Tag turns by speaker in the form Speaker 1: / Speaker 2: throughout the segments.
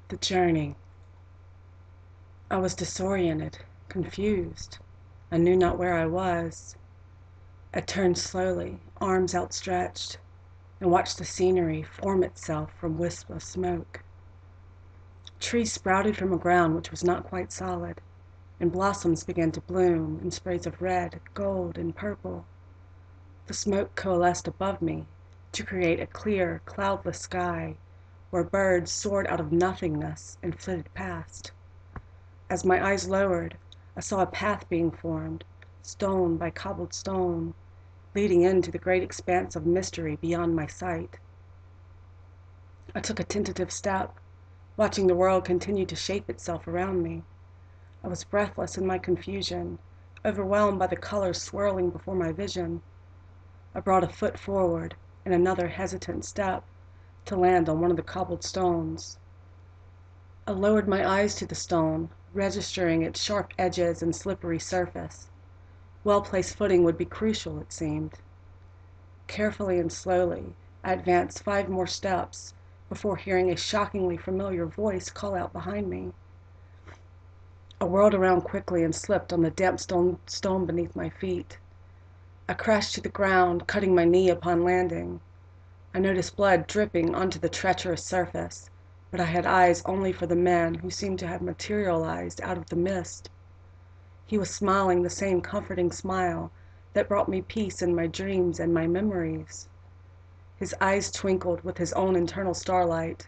Speaker 1: The journey. I was disoriented, confused. I knew not where I was. I turned slowly, arms outstretched, and watched the scenery form itself from wisps of smoke. Trees sprouted from a ground which was not quite solid, and blossoms began to bloom in sprays of red, gold, and purple. The smoke coalesced above me to create a clear, cloudless sky where birds soared out of nothingness and flitted past. As my eyes lowered, I saw a path being formed, stone by cobbled stone, leading into the great expanse of mystery beyond my sight. I took a tentative step, watching the world continue to shape itself around me. I was breathless in my confusion, overwhelmed by the colors swirling before my vision. I brought a foot forward and another hesitant step to land on one of the cobbled stones. I lowered my eyes to the stone, registering its sharp edges and slippery surface. Well-placed footing would be crucial, it seemed. Carefully and slowly, I advanced 5 more steps before hearing a shockingly familiar voice call out behind me. I whirled around quickly and slipped on the damp stone beneath my feet. I crashed to the ground, cutting my knee upon landing. I noticed blood dripping onto the treacherous surface, but I had eyes only for the man who seemed to have materialized out of the mist. He was smiling the same comforting smile that brought me peace in my dreams and my memories. His eyes twinkled with his own internal starlight,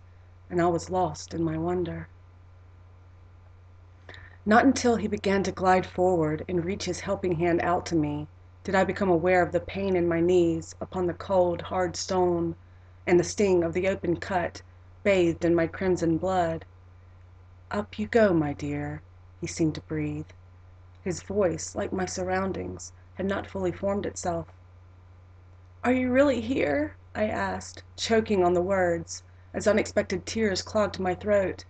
Speaker 1: and I was lost in my wonder. Not until he began to glide forward and reach his helping hand out to me did I become aware of the pain in my knees upon the cold, hard stone, and the sting of the open cut bathed in my crimson blood. "Up you go, my dear," he seemed to breathe. His voice, like my surroundings, had not fully formed itself. "Are you really here?" I asked, choking on the words, as unexpected tears clogged my throat.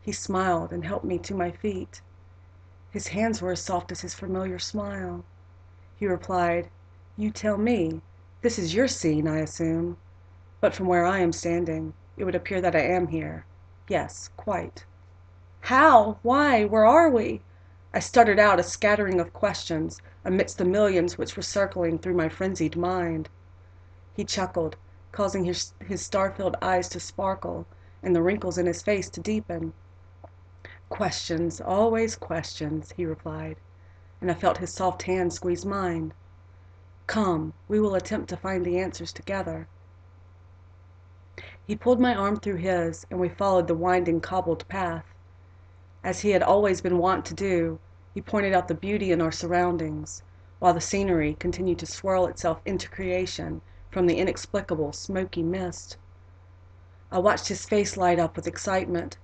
Speaker 1: He smiled and helped me to my feet. His hands were as soft as his familiar smile. He replied, "You tell me. This is your scene, I assume. But from where I am standing, it would appear that I am here. Yes, quite." "How? Why? Where are we?" I stuttered out a scattering of questions amidst the millions which were circling through my frenzied mind. He chuckled, causing his star-filled eyes to sparkle and the wrinkles in his face to deepen. "Questions, always questions," he replied, and I felt his soft hand squeeze mine. "Come, we will attempt to find the answers together." He pulled my arm through his, and we followed the winding cobbled path. As he had always been wont to do, he pointed out the beauty in our surroundings, while the scenery continued to swirl itself into creation from the inexplicable, smoky mist. I watched his face light up with excitement,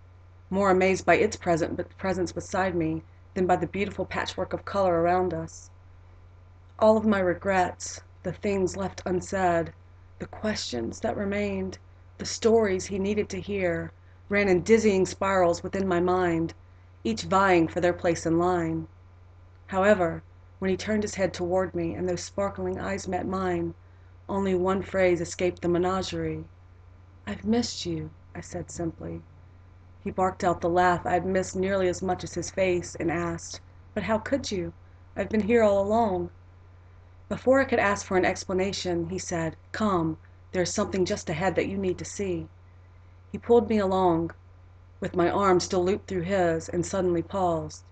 Speaker 1: more amazed by its presence beside me than by the beautiful patchwork of color around us. All of my regrets, the things left unsaid, the questions that remained, the stories he needed to hear, ran in dizzying spirals within my mind, each vying for their place in line. However, when he turned his head toward me and those sparkling eyes met mine, only one phrase escaped the menagerie. "I've missed you," I said simply. He barked out the laugh I had missed nearly as much as his face and asked, "But how could you? I've been here all along." Before I could ask for an explanation, he said, "Come, there is something just ahead that you need to see." He pulled me along, with my arm still looped through his, and suddenly paused.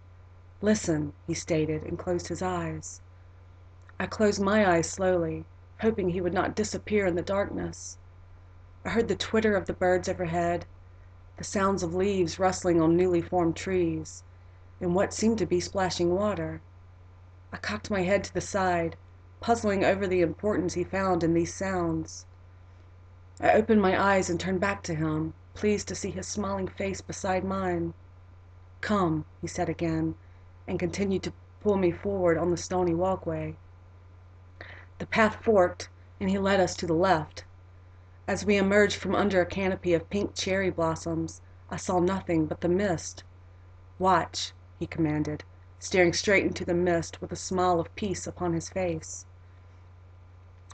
Speaker 1: "Listen," he stated, and closed his eyes. I closed my eyes slowly, hoping he would not disappear in the darkness. I heard the twitter of the birds overhead, the sounds of leaves rustling on newly formed trees, and what seemed to be splashing water. I cocked my head to the side, puzzling over the importance he found in these sounds. I opened my eyes and turned back to him, pleased to see his smiling face beside mine. "Come," he said again, and continued to pull me forward on the stony walkway. The path forked, and he led us to the left. As we emerged from under a canopy of pink cherry blossoms, I saw nothing but the mist. "Watch," he commanded, staring straight into the mist with a smile of peace upon his face.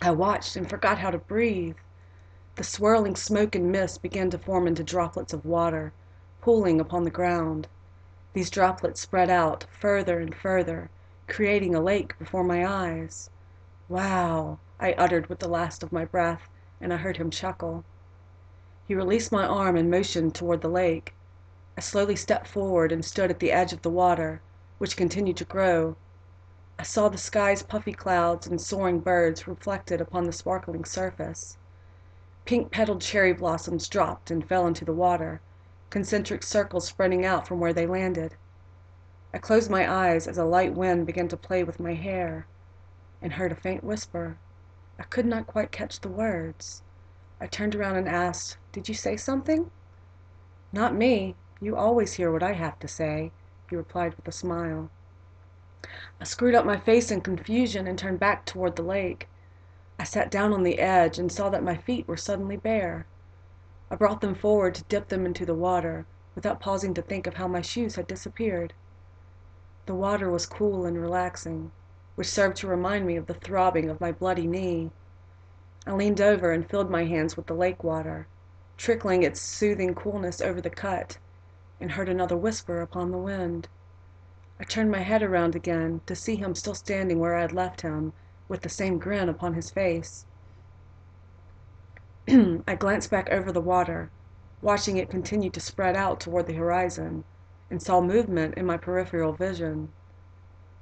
Speaker 1: I watched and forgot how to breathe. The swirling smoke and mist began to form into droplets of water, pooling upon the ground. These droplets spread out further and further, creating a lake before my eyes. "Wow!" I uttered with the last of my breath, and I heard him chuckle. He released my arm and motioned toward the lake. I slowly stepped forward and stood at the edge of the water, which continued to grow. I saw the sky's puffy clouds and soaring birds reflected upon the sparkling surface. Pink-petaled cherry blossoms dropped and fell into the water, concentric circles spreading out from where they landed. I closed my eyes as a light wind began to play with my hair, and heard a faint whisper. I could not quite catch the words. I turned around and asked, "Did you say something?" "Not me. You always hear what I have to say," he replied with a smile. I screwed up my face in confusion and turned back toward the lake. I sat down on the edge and saw that my feet were suddenly bare. I brought them forward to dip them into the water, without pausing to think of how my shoes had disappeared. The water was cool and relaxing, which served to remind me of the throbbing of my bloody knee. I leaned over and filled my hands with the lake water, trickling its soothing coolness over the cut, and heard another whisper upon the wind. I turned my head around again to see him still standing where I had left him, with the same grin upon his face. I glanced back over the water, watching it continue to spread out toward the horizon, and saw movement in my peripheral vision.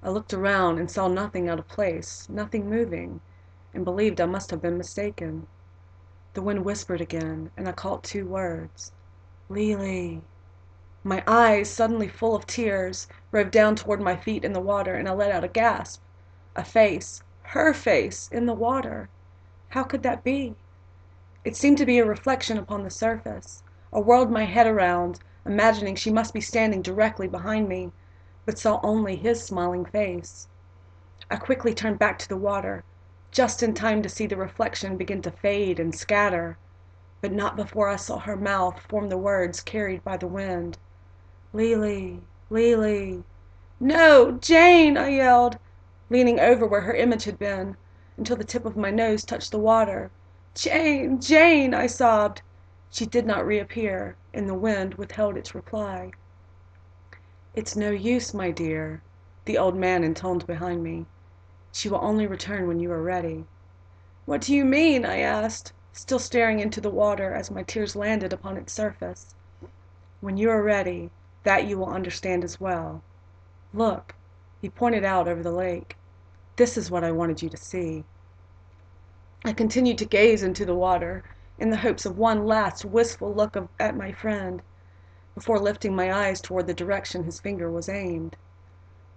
Speaker 1: I looked around and saw nothing out of place, nothing moving, and believed I must have been mistaken. The wind whispered again, and I caught two words: "Lily." My eyes, suddenly full of tears, roved down toward my feet in the water, and I let out a gasp. A face, her face, in the water. How could that be? It seemed to be a reflection upon the surface. I whirled my head around, imagining she must be standing directly behind me, but saw only his smiling face. I quickly turned back to the water, just in time to see the reflection begin to fade and scatter, but not before I saw her mouth form the words carried by the wind. "Lily, Lily." "No, Jane!" I yelled, leaning over where her image had been, until the tip of my nose touched the water. "Jane, Jane!" I sobbed. She did not reappear, and the wind withheld its reply. "It's no use, my dear," the old man intoned behind me. "She will only return when you are ready." "What do you mean?" I asked, still staring into the water as my tears landed upon its surface. "When you are ready, that you will understand as well. Look," he pointed out over the lake. "This is what I wanted you to see." I continued to gaze into the water, in the hopes of one last wistful look at my friend, before lifting my eyes toward the direction his finger was aimed.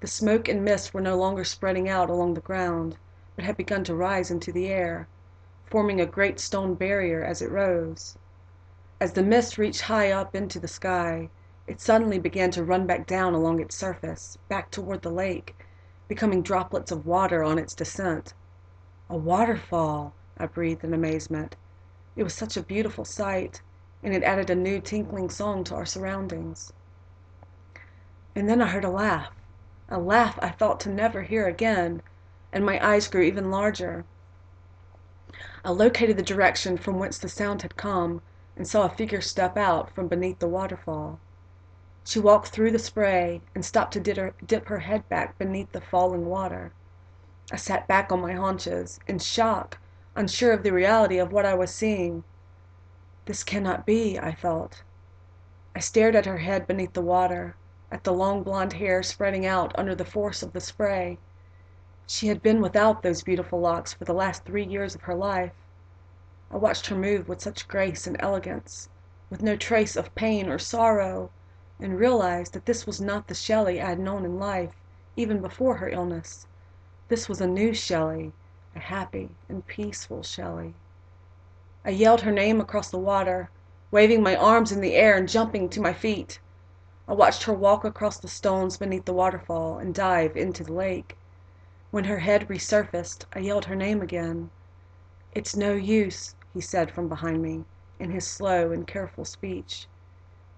Speaker 1: The smoke and mist were no longer spreading out along the ground, but had begun to rise into the air, forming a great stone barrier as it rose. As the mist reached high up into the sky, it suddenly began to run back down along its surface, back toward the lake, becoming droplets of water on its descent. "A waterfall!" I breathed in amazement. It was such a beautiful sight, and it added a new tinkling song to our surroundings. And then I heard a laugh I thought to never hear again, and my eyes grew even larger. I located the direction from whence the sound had come, and saw a figure step out from beneath the waterfall. She walked through the spray and stopped to dip her head back beneath the falling water. I sat back on my haunches, in shock, unsure of the reality of what I was seeing. This cannot be, I thought. I stared at her head beneath the water, at the long blonde hair spreading out under the force of the spray. She had been without those beautiful locks for the last 3 years of her life. I watched her move with such grace and elegance, with no trace of pain or sorrow, and realized that this was not the Shelley I had known in life, even before her illness. This was a new Shelley, a happy and peaceful Shelley. I yelled her name across the water, waving my arms in the air and jumping to my feet. I watched her walk across the stones beneath the waterfall and dive into the lake. When her head resurfaced, I yelled her name again. "It's no use," he said from behind me, in his slow and careful speech.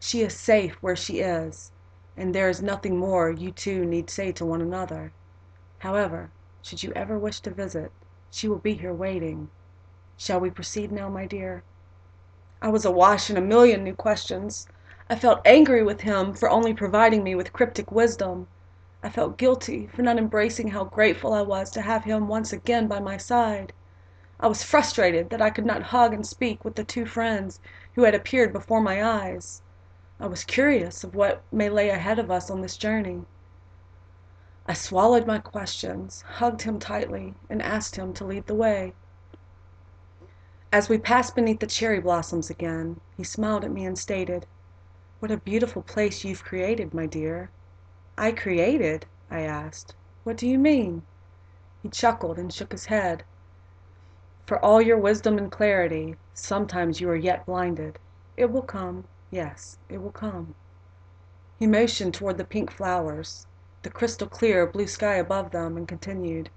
Speaker 1: "She is safe where she is, and there is nothing more you two need say to one another. However, should you ever wish to visit, she will be here waiting. Shall we proceed now, my dear?" I was awash in a million new questions. I felt angry with him for only providing me with cryptic wisdom. I felt guilty for not embracing how grateful I was to have him once again by my side. I was frustrated that I could not hug and speak with the two friends who had appeared before my eyes. I was curious of what may lay ahead of us on this journey. I swallowed my questions, hugged him tightly, and asked him to lead the way. As we passed beneath the cherry blossoms again, he smiled at me and stated, "What a beautiful place you've created, my dear." "I created?" I asked. "What do you mean?" He chuckled and shook his head. "For all your wisdom and clarity, sometimes you are yet blinded. It will come. Yes, it will come." He motioned toward the pink flowers, the crystal clear blue sky above them, and continued,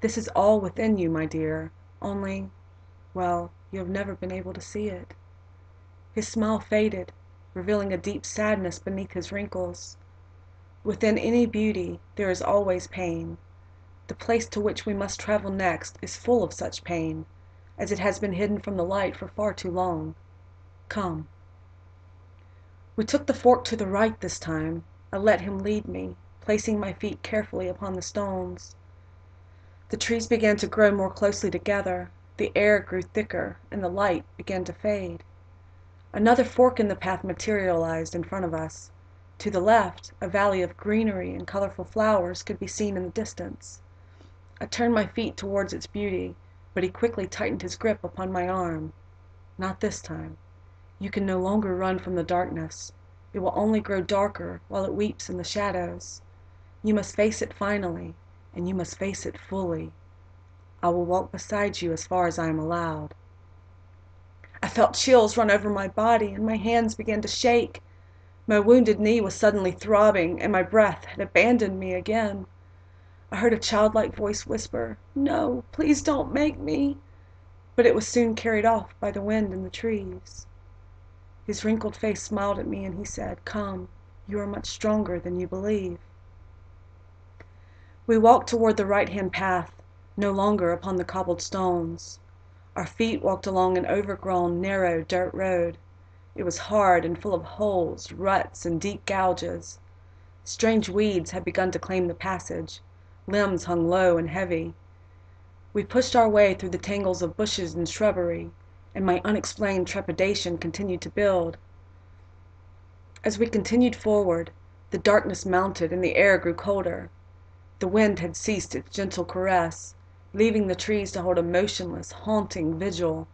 Speaker 1: "This is all within you, my dear, only, well, you have never been able to see it." His smile faded, revealing a deep sadness beneath his wrinkles. Within any beauty there is always pain. The place to which we must travel next is full of such pain, as it has been hidden from the light for far too long. Come. We took the fork to the right this time. I let him lead me, placing my feet carefully upon the stones. The trees began to grow more closely together, the air grew thicker, and the light began to fade. Another fork in the path materialized in front of us. To the left, a valley of greenery and colorful flowers could be seen in the distance. I turned my feet towards its beauty, but he quickly tightened his grip upon my arm. "Not this time. You can no longer run from the darkness. It will only grow darker while it weeps in the shadows. You must face it finally, and you must face it fully. I will walk beside you as far as I am allowed." I felt chills run over my body, and my hands began to shake. My wounded knee was suddenly throbbing, and my breath had abandoned me again. I heard a childlike voice whisper, "No, please don't make me," but it was soon carried off by the wind and the trees. His wrinkled face smiled at me, and he said, "Come, you are much stronger than you believe." We walked toward the right-hand path, no longer upon the cobbled stones. Our feet walked along an overgrown, narrow dirt road. It was hard and full of holes, ruts, and deep gouges. Strange weeds had begun to claim the passage. Limbs hung low and heavy. We pushed our way through the tangles of bushes and shrubbery, and my unexplained trepidation continued to build. As we continued forward, the darkness mounted and the air grew colder. The wind had ceased its gentle caress, leaving the trees to hold a motionless, haunting vigil.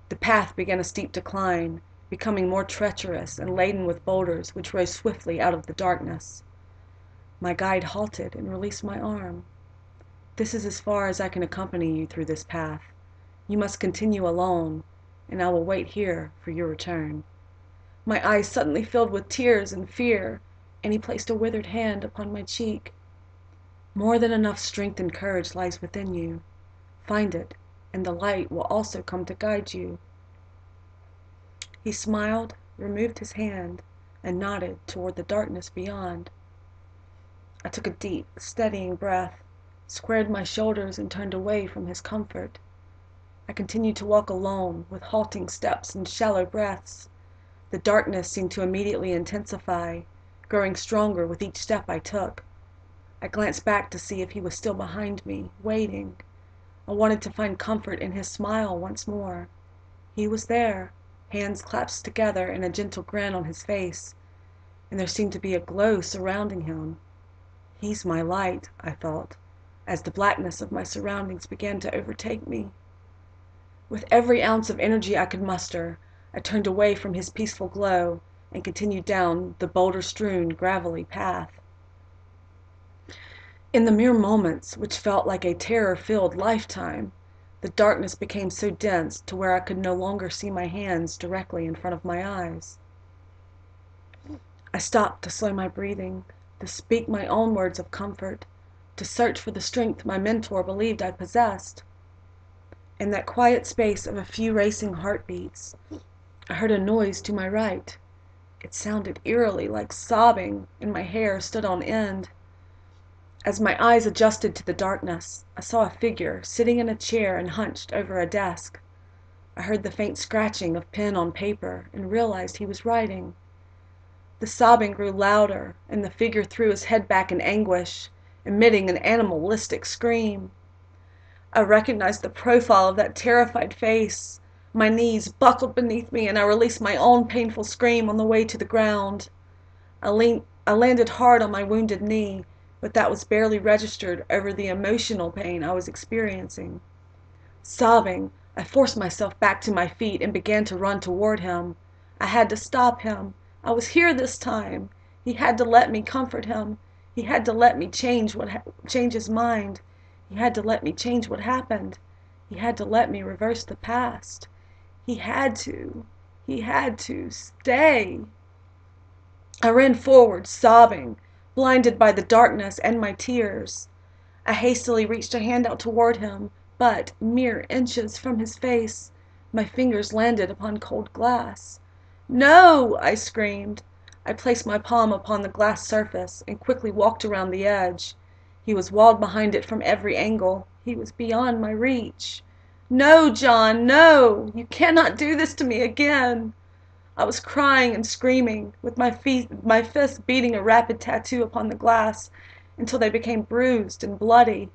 Speaker 1: The path began a steep decline, becoming more treacherous and laden with boulders which rose swiftly out of the darkness. My guide halted and released my arm. "This is as far as I can accompany you through this path. You must continue alone, and I will wait here for your return." My eyes suddenly filled with tears and fear, and he placed a withered hand upon my cheek. "More than enough strength and courage lies within you. Find it, and the light will also come to guide you." He smiled, removed his hand, and nodded toward the darkness beyond. I took a deep, steadying breath, squared my shoulders, and turned away from his comfort. I continued to walk alone, with halting steps and shallow breaths. The darkness seemed to immediately intensify, growing stronger with each step I took. I glanced back to see if he was still behind me, waiting. I wanted to find comfort in his smile once more. He was there, hands clasped together and a gentle grin on his face, and there seemed to be a glow surrounding him. "He's my light," I thought, as the blackness of my surroundings began to overtake me. With every ounce of energy I could muster, I turned away from his peaceful glow and continued down the boulder-strewn, gravelly path. In the mere moments, which felt like a terror-filled lifetime, the darkness became so dense to where I could no longer see my hands directly in front of my eyes. I stopped to slow my breathing, to speak my own words of comfort, to search for the strength my mentor believed I possessed. In that quiet space of a few racing heartbeats, I heard a noise to my right. It sounded eerily like sobbing, and my hair stood on end. As my eyes adjusted to the darkness, I saw a figure sitting in a chair and hunched over a desk. I heard the faint scratching of pen on paper and realized he was writing. The sobbing grew louder, and the figure threw his head back in anguish, emitting an animalistic scream. I recognized the profile of that terrified face. My knees buckled beneath me, and I released my own painful scream on the way to the ground. I landed hard on my wounded knee, but that was barely registered over the emotional pain I was experiencing. Sobbing, I forced myself back to my feet and began to run toward him. I had to stop him. I was here this time. He had to let me comfort him. He had to let me change his mind. He had to let me change what happened. He had to let me reverse the past. He had to. He had to stay. I ran forward, sobbing, blinded by the darkness and my tears. I hastily reached a hand out toward him, but, mere inches from his face, my fingers landed upon cold glass. "No!" I screamed. I placed my palm upon the glass surface and quickly walked around the edge. He was walled behind it from every angle. He was beyond my reach. "No, John, no! You cannot do this to me again!" I was crying and screaming, with my fists beating a rapid tattoo upon the glass until they became bruised and bloody.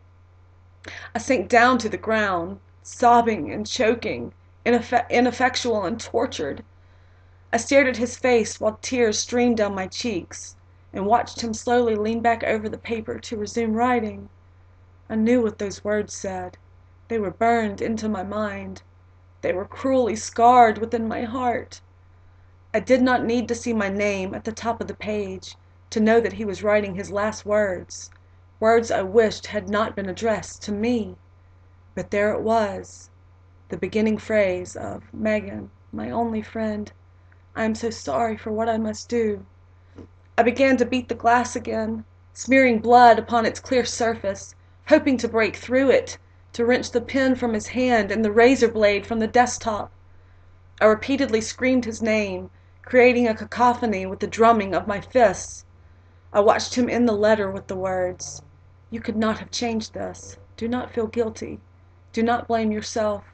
Speaker 1: I sank down to the ground, sobbing and choking, ineffectual and tortured. I stared at his face while tears streamed down my cheeks, and watched him slowly lean back over the paper to resume writing. I knew what those words said. They were burned into my mind. They were cruelly scarred within my heart. I did not need to see my name at the top of the page to know that he was writing his last words, words I wished had not been addressed to me. But there it was, the beginning phrase of "Megan, my only friend, I am so sorry for what I must do." I began to beat the glass again, smearing blood upon its clear surface, hoping to break through it, to wrench the pen from his hand and the razor blade from the desktop. I repeatedly screamed his name, creating a cacophony with the drumming of my fists. I watched him end the letter with the words, "You could not have changed this. Do not feel guilty. Do not blame yourself.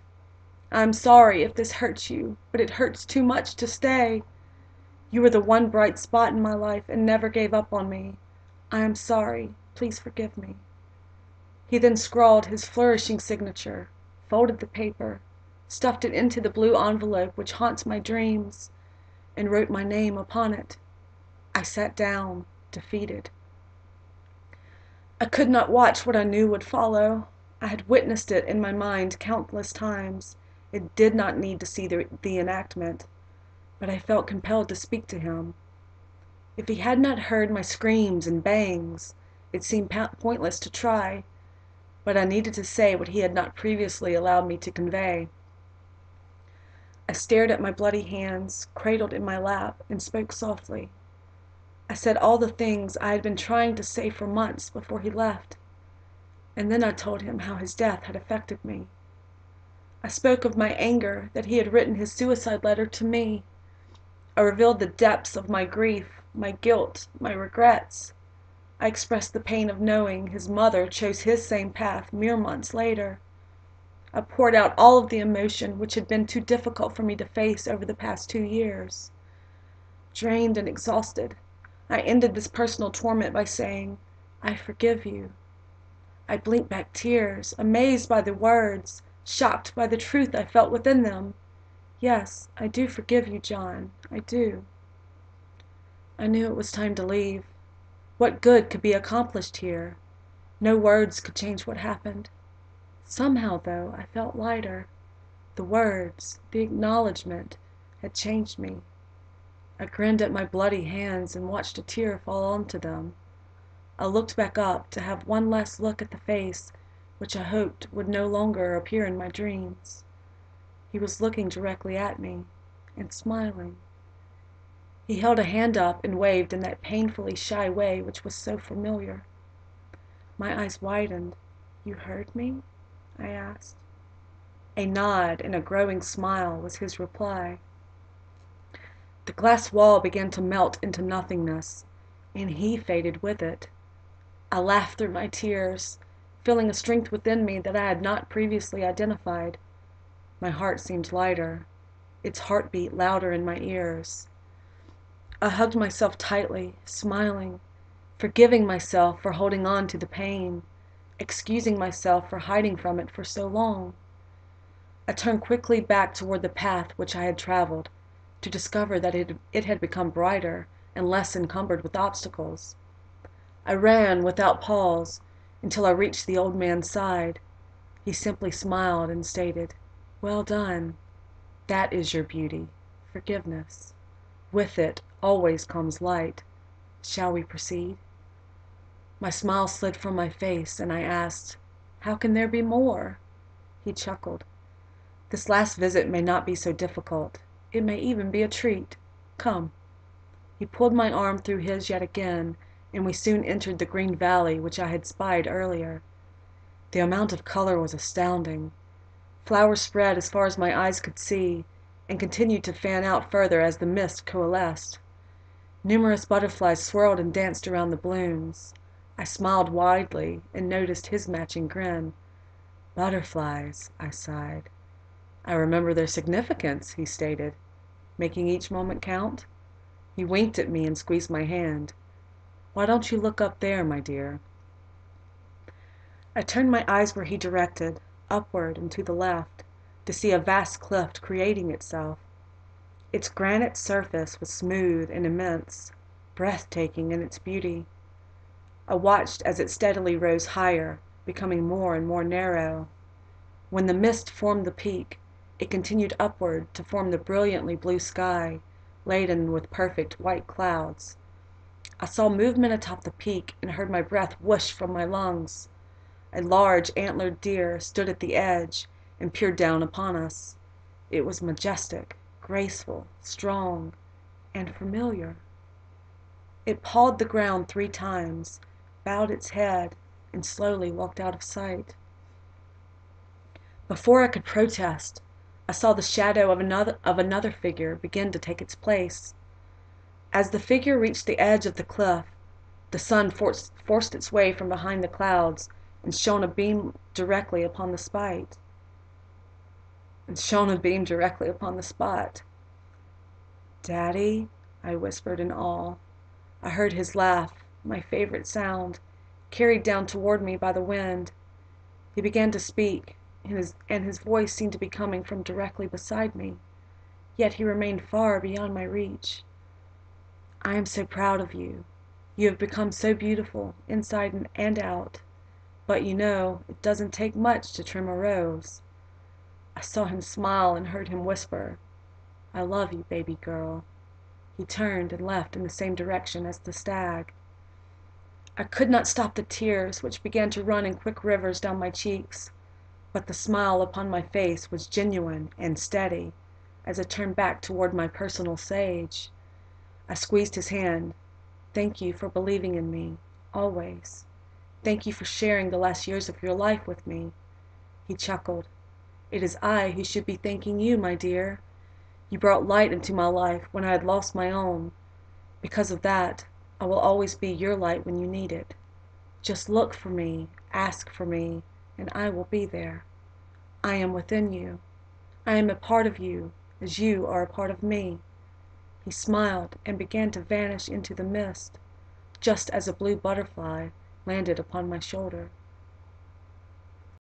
Speaker 1: I am sorry if this hurts you, but it hurts too much to stay. You were the one bright spot in my life and never gave up on me. I am sorry. Please forgive me." He then scrawled his flourishing signature, folded the paper, stuffed it into the blue envelope which haunts my dreams, and wrote my name upon it. I sat down, defeated. I could not watch what I knew would follow. I had witnessed it in my mind countless times. It did not need to see the enactment, but I felt compelled to speak to him. If he had not heard my screams and bangs, it seemed pointless to try, but I needed to say what he had not previously allowed me to convey. I stared at my bloody hands, cradled in my lap, and spoke softly. I said all the things I had been trying to say for months before he left, and then I told him how his death had affected me. I spoke of my anger that he had written his suicide letter to me. I revealed the depths of my grief, my guilt, my regrets. I expressed the pain of knowing his mother chose his same path mere months later. I poured out all of the emotion which had been too difficult for me to face over the past 2 years. Drained and exhausted, I ended this personal torment by saying, "I forgive you." I blinked back tears, amazed by the words, shocked by the truth I felt within them. "Yes, I do forgive you, John, I do." I knew it was time to leave. What good could be accomplished here? No words could change what happened. Somehow, though, I felt lighter. The words, the acknowledgment, had changed me. I grinned at my bloody hands and watched a tear fall onto them. I looked back up to have one last look at the face which I hoped would no longer appear in my dreams. He was looking directly at me, and smiling. He held a hand up and waved in that painfully shy way which was so familiar. My eyes widened. "You heard me?" I asked. A nod and a growing smile was his reply. The glass wall began to melt into nothingness, and he faded with it. I laughed through my tears, feeling a strength within me that I had not previously identified. My heart seemed lighter, its heartbeat louder in my ears. I hugged myself tightly, smiling, forgiving myself for holding on to the pain, excusing myself for hiding from it for so long. I turned quickly back toward the path which I had traveled, to discover that it had become brighter and less encumbered with obstacles. I ran without pause until I reached the old man's side. He simply smiled and stated, "Well done. That is your beauty, forgiveness. With it always comes light. Shall we proceed?" My smile slid from my face, and I asked, "How can there be more?" He chuckled. "This last visit may not be so difficult. It may even be a treat. Come." He pulled my arm through his yet again, and we soon entered the green valley which I had spied earlier. The amount of color was astounding. Flowers spread as far as my eyes could see, and continued to fan out further as the mist coalesced. Numerous butterflies swirled and danced around the blooms. I smiled widely and noticed his matching grin. "Butterflies," I sighed. "I remember their significance," he stated. "Making each moment count?" He winked at me and squeezed my hand. "Why don't you look up there, my dear?" I turned my eyes where he directed, upward and to the left, to see a vast cliff creating itself. Its granite surface was smooth and immense, breathtaking in its beauty. I watched as it steadily rose higher, becoming more and more narrow. When the mist formed the peak, it continued upward to form the brilliantly blue sky, laden with perfect white clouds. I saw movement atop the peak and heard my breath whoosh from my lungs. A large antlered deer stood at the edge and peered down upon us. It was majestic, graceful, strong, and familiar. It pawed the ground 3 times, bowed its head, and slowly walked out of sight. Before I could protest, I saw the shadow of another figure begin to take its place. As the figure reached the edge of the cliff, the sun forced its way from behind the clouds and shone a beam directly upon the spot. "Daddy," I whispered in awe. I heard his laugh, my favorite sound, carried down toward me by the wind. He began to speak, and his voice seemed to be coming from directly beside me, yet he remained far beyond my reach. "I am so proud of you. You have become so beautiful, inside and out. But you know, it doesn't take much to trim a rose." I saw him smile and heard him whisper, "I love you, baby girl." He turned and left in the same direction as the stag. I could not stop the tears which began to run in quick rivers down my cheeks, but the smile upon my face was genuine and steady as I turned back toward my personal sage. I squeezed his hand. "Thank you for believing in me, always. Thank you for sharing the last years of your life with me." He chuckled. "It is I who should be thanking you, my dear. You brought light into my life when I had lost my own. Because of that, I will always be your light when you need it. Just look for me, ask for me, and I will be there. I am within you. I am a part of you, as you are a part of me." He smiled and began to vanish into the mist, just as a blue butterfly landed upon my shoulder.